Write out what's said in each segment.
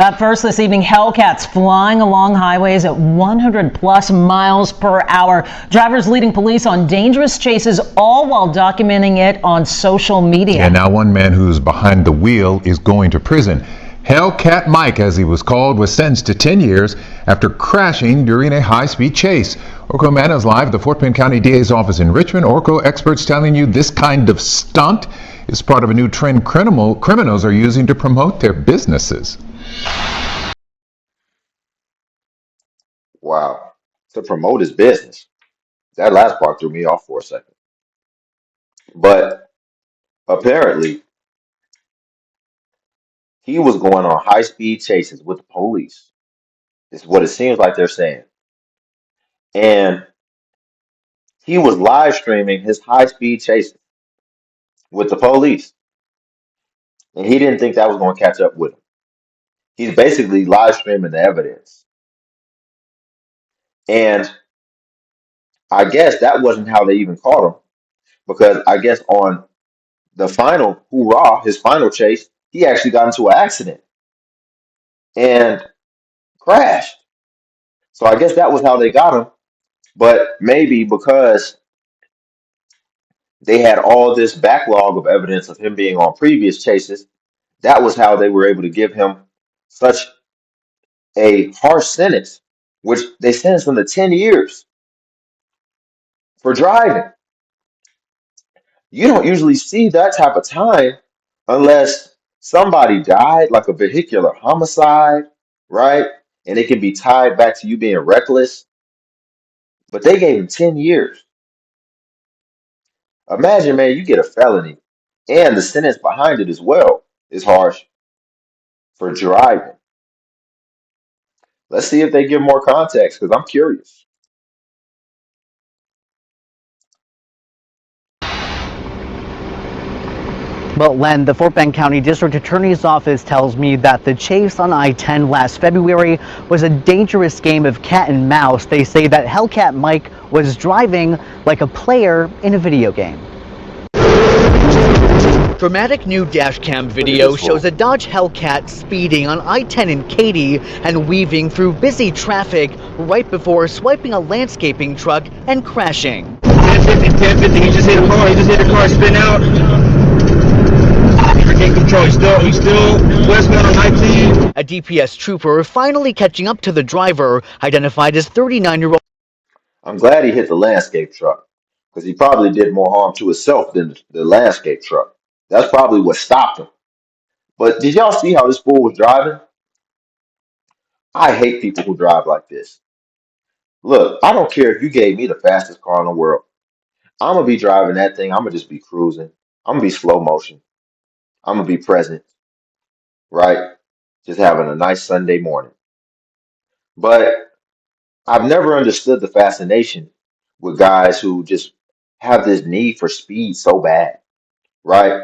Up first this evening, Hellcats flying along highways at 100 plus miles per hour. Drivers leading police on dangerous chases, all while documenting it on social media. And now one man who's behind the wheel is going to prison. Hellcat Mike, as he was called, was sentenced to 10 years after crashing during a high-speed chase. Orko Man is live at the Fort Bend County DA's office in Richmond. Orko, experts telling you this kind of stunt is part of a new trend criminals are using to promote their businesses. Wow. To promote his business. That last part threw me off for a second. But apparently, he was going on high-speed chases with the police. Is what it seems like they're saying. And he was live streaming his high-speed chases with the police. And he didn't think that was going to catch up with him. He's basically live streaming the evidence. And I guess that wasn't how they even caught him. Because I guess on the final hoorah, his final chase, he actually got into an accident and crashed. So I guess that was how they got him. But maybe because they had all this backlog of evidence of him being on previous chases, that was how they were able to give him such a harsh sentence, which they sentenced him to 10 years for driving. You don't usually see that type of time unless somebody died, like a vehicular homicide, right? And it can be tied back to you being reckless. But they gave him 10 years. Imagine, man, you get a felony and the sentence behind it as well is harsh for driving. Let's see if they give more context because I'm curious. Well, Len, the Fort Bend County District Attorney's Office tells me that the chase on I-10 last February was a dangerous game of cat and mouse. They say that Hellcat Mike was driving like a player in a video game. Dramatic new dashcam video shows a Dodge Hellcat speeding on I-10 in Katy and weaving through busy traffic right before swiping a landscaping truck and crashing. 1050, he just hit a car, spin out. Take control. He's still westbound on 19. A DPS trooper finally catching up to the driver, identified as 39-year-old. I'm glad he hit the landscape truck because he probably did more harm to himself than the landscape truck. That's probably what stopped him. But did y'all see how this fool was driving? I hate people who drive like this. Look, I don't care if you gave me the fastest car in the world. I'm going to be driving that thing. I'm going to just be cruising. I'm going to be slow motion. I'm going to be present, right? Just having a nice Sunday morning. But I've never understood the fascination with guys who just have this need for speed so bad, right?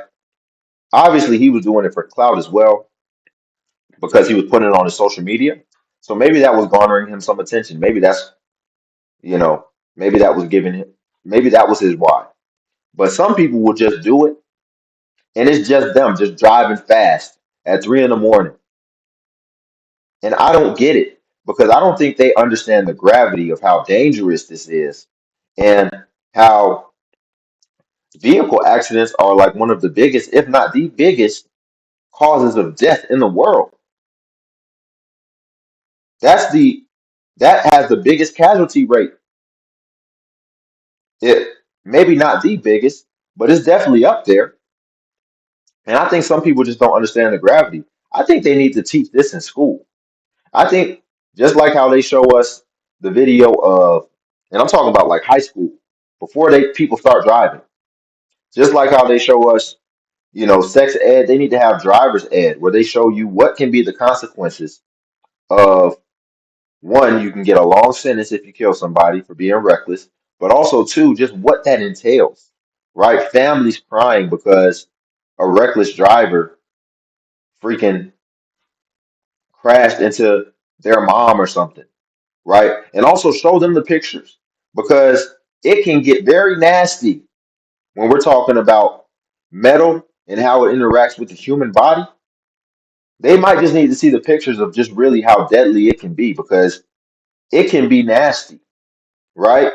Obviously, he was doing it for clout as well because he was putting it on his social media. So maybe that was garnering him some attention. Maybe that's, maybe that was giving him, maybe that was his why. But some people will just do it, and it's just them just driving fast at 3 in the morning. And I don't get it because I don't think they understand the gravity of how dangerous this is and how vehicle accidents are like one of the biggest, if not the biggest, causes of death in the world. That has the biggest casualty rate. It maybe not the biggest, but it's definitely up there. And I think some people just don't understand the gravity. I think they need to teach this in school. I think just like how they show us the video of, and I'm talking about like high school, before people start driving. Just like how they show us, sex ed, they need to have driver's ed where they show you what can be the consequences of one, you can get a long sentence if you kill somebody for being reckless, but also two, just what that entails, right? Families crying because a reckless driver freaking crashed into their mom or something, right? And also show them the pictures because it can get very nasty when we're talking about metal and how it interacts with the human body. They might just need to see the pictures of just really how deadly it can be, because it can be nasty, right?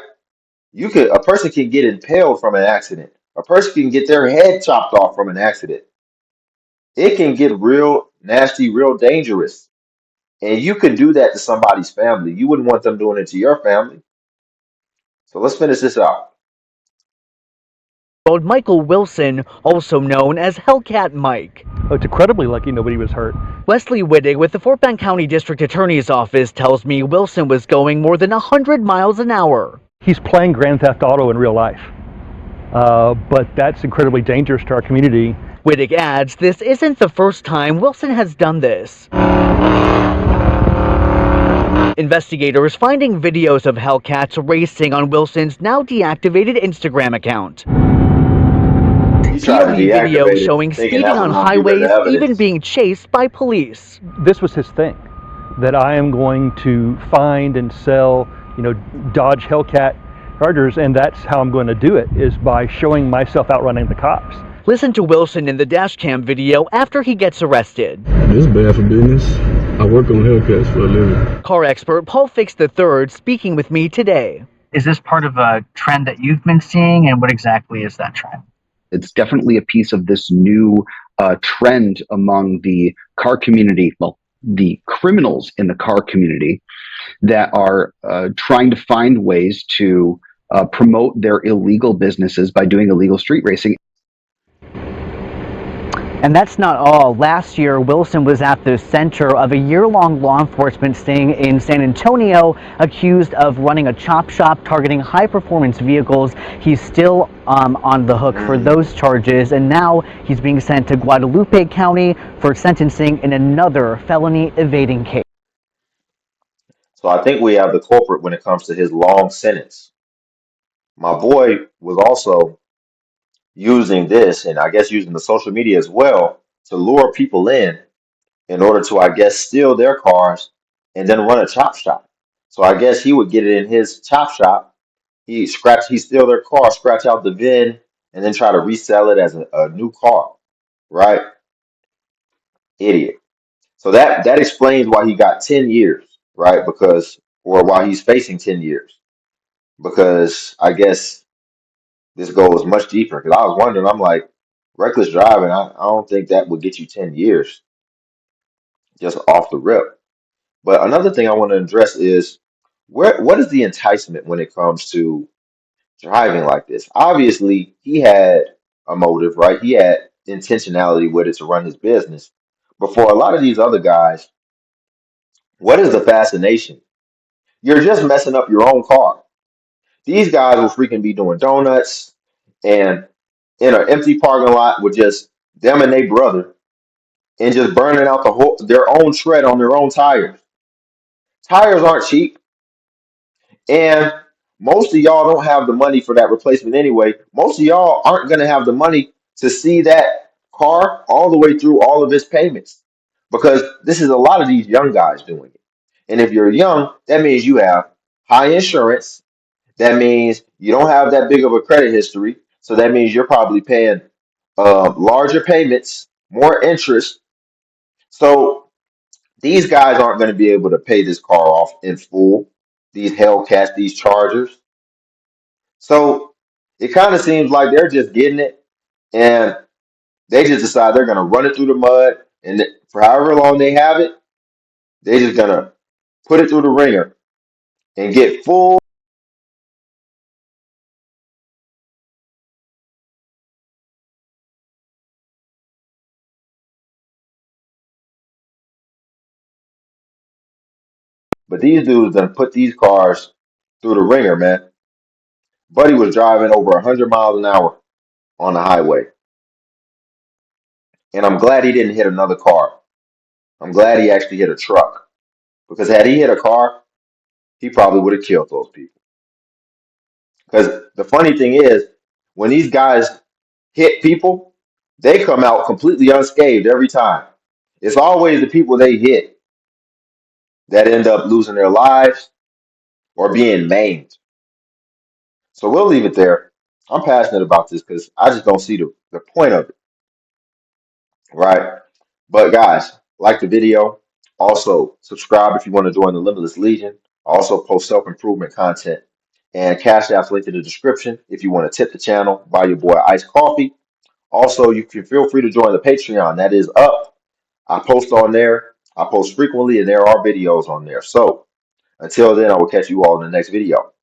A person can get impaled from an accident. A person can get their head chopped off from an accident. It can get real nasty, real dangerous. And you could do that to somebody's family. You wouldn't want them doing it to your family. So let's finish this out. Michael Wilson, also known as Hellcat Mike. Oh, it's incredibly lucky nobody was hurt. Wesley Wittig with the Fort Bend County District Attorney's Office tells me Wilson was going more than 100 miles an hour. He's playing Grand Theft Auto in real life, but that's incredibly dangerous to our community. Wittig adds this isn't the first time Wilson has done this. Investigators finding videos of Hellcats racing on Wilson's now deactivated Instagram account. He tried to POV video deactivate it, showing thinking speeding that on was gonna give her the highways, even evidence. being chased by police. This was his thing, that I am going to find and sell, Dodge Hellcat Chargers, and that's how I'm going to do it, is by showing myself outrunning the cops. Listen to Wilson in the dashcam video after he gets arrested. It's bad for business. I work on Hellcats for a living. Car expert Paul Fix III speaking with me today. Is this part of a trend that you've been seeing, and what exactly is that trend? It's definitely a piece of this new trend among the car community, well, the criminals in the car community that are trying to find ways to promote their illegal businesses by doing illegal street racing. And that's not all. Last year, Wilson was at the center of a year-long law enforcement sting in San Antonio, accused of running a chop shop targeting high-performance vehicles. He's still on the hook for those charges, and now he's being sent to Guadalupe County for sentencing in another felony evading case. So I think we have the culprit when it comes to his long sentence. My boy was also using this, and I guess using the social media as well, to lure people in order to, I guess, steal their cars and then run a chop shop. So I guess he would get it in his chop shop. He'd steal their car, scratch out the VIN, and then try to resell it as a new car, right? Idiot. So that explains why he got 10 years, right? Or why he's facing 10 years. Because I guess this goes much deeper. Because I was wondering, I'm like, reckless driving, I don't think that would get you 10 years just off the rip. But another thing I want to address is what is the enticement when it comes to driving like this? Obviously, he had a motive, right? He had intentionality with it to run his business. But for a lot of these other guys, what is the fascination? You're just messing up your own car. These guys will freaking be doing donuts and in an empty parking lot with just them and their brother and just burning out their own shred on their own tires. Tires aren't cheap. And most of y'all don't have the money for that replacement anyway. Most of y'all aren't going to have the money to see that car all the way through all of its payments, because this is a lot of these young guys doing it. And if you're young, that means you have high insurance. That means you don't have that big of a credit history. So that means you're probably paying larger payments, more interest. So these guys aren't going to be able to pay this car off in full. These Hellcats, these Chargers. So it kind of seems like they're just getting it, and they just decide they're going to run it through the mud, and for however long they have it, they're just going to put it through the ringer and get full. But these dudes done put these cars through the ringer, man. Buddy was driving over 100 miles an hour on the highway, and I'm glad he didn't hit another car. I'm glad he actually hit a truck, because had he hit a car, he probably would have killed those people. Because the funny thing is, when these guys hit people, they come out completely unscathed every time. It's always the people they hit that end up losing their lives or being maimed. So we'll leave it there. I'm passionate about this because I just don't see the point of it, right? But guys, like the video. Also, subscribe if you want to join the Limitless Legion. I also post self-improvement content. And Cash App's linked in the description if you want to tip the channel, buy your boy iced coffee. Also, you can feel free to join the Patreon. That is up. I post on there. I post frequently, and there are videos on there. So, until then, I will catch you all in the next video.